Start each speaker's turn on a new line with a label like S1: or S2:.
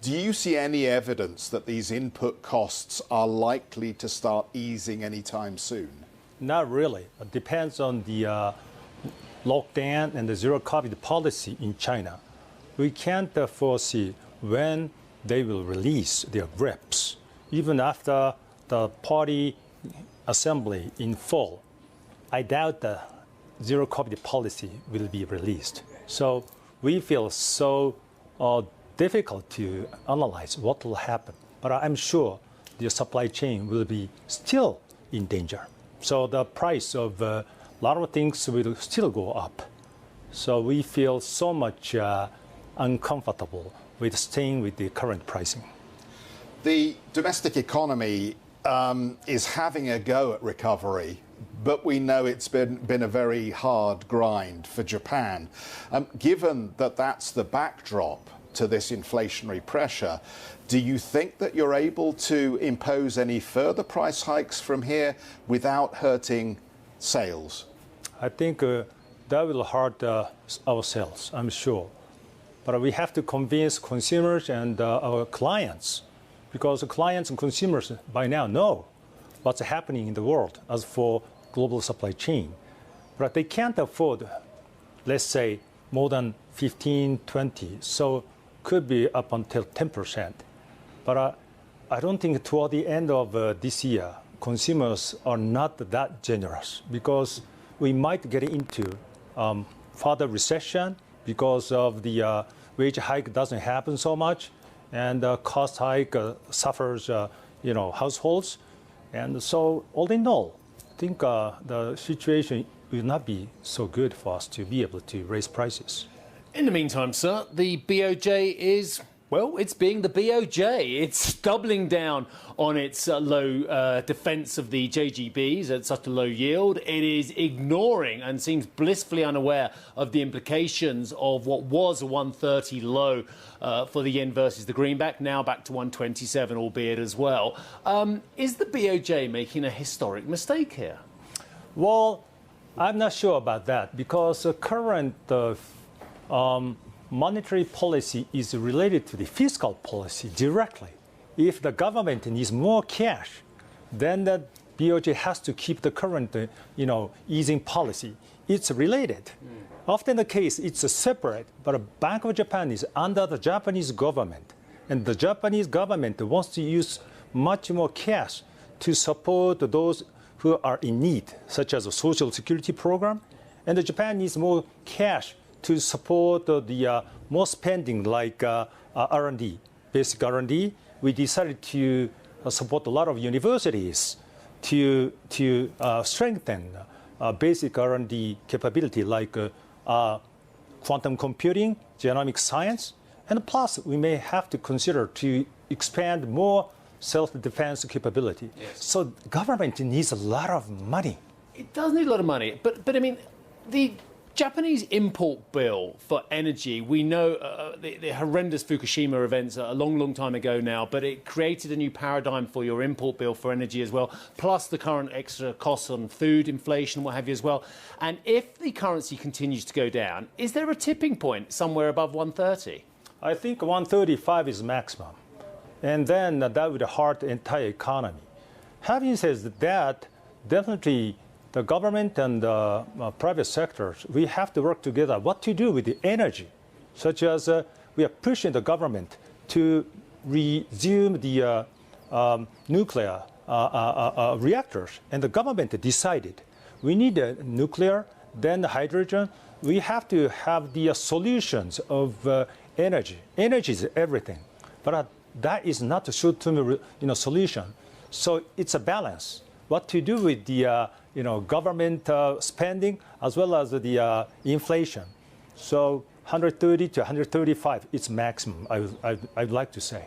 S1: Do you see any evidence that these input costs are likely to start easing anytime soon?
S2: Not really. It depends on the lockdown and the zero-COVID policy in China. We can't foresee when they will release their grips, even after the party assembly in fall. I doubt the zero-COVID policy will be released. So we feel so difficult to analyze what will happen. But I'm sure the supply chain will be still in danger. So the price of a lot of things will still go up. So we feel so much uncomfortable with staying with the current pricing.
S1: The domestic economy is having a go at recovery, but we know it's been a very hard grind for Japan. Given that that's the backdrop to this inflationary pressure, do you think that you're able to impose any further price hikes from here without hurting sales?
S2: I think that will hurt our sales, I'm sure. But we have to convince consumers and our clients, because the clients and consumers by now know what's happening in the world as for global supply chain. But they can't afford, let's say, more than 15, 20. So could be up until 10%. But I don't think toward the end of this year, consumers are not that generous, because we might get into further recession because of the wage hike doesn't happen so much, and cost hike suffers households. And so all in all, I think the situation will not be so good for us to be able to raise prices.
S3: In the meantime, sir, the BOJ is, well, it's being the BOJ. It's doubling down on its low defence of the JGBs at such a low yield. It is ignoring and seems blissfully unaware of the implications of what was a 130 low for the yen versus the greenback, now back to 127, albeit as well. Is the BOJ making a historic mistake here?
S2: Well, I'm not sure about that, because the current monetary policy is related to the fiscal policy directly. If the government needs more cash, then the BOJ has to keep the current, easing policy. It's related. Often the case, it's separate, but Bank of Japan is under the Japanese government, and the Japanese government wants to use much more cash to support those who are in need, such as a social security program, and the Japan needs more cash to support the more spending like R&D, basic R&D. We decided to support a lot of universities to strengthen basic R&D capability like quantum computing, genomic science, and plus we may have to consider to expand more self-defense capability.
S3: Yes.
S2: So government needs a lot of money.
S3: It does need a lot of money, but I mean, the Japanese import bill for energy, we know the horrendous Fukushima events a long, long time ago now, but it created a new paradigm for your import bill for energy as well, plus the current extra costs on food, inflation, what have you as well. And if the currency continues to go down, is there a tipping point somewhere above 130?
S2: I think 135 is maximum. And then that would hurt the entire economy. Having said that, definitely the government and the private sectors, we have to work together what to do with the energy, such as we are pushing the government to resume the nuclear reactors. And the government decided we need nuclear, then hydrogen. We have to have the solutions of energy. Energy is everything, but that is not a short-term solution. So it's a balance. What to do with the government spending as well as the inflation. So 130 to 135 is maximum, I'd like to say.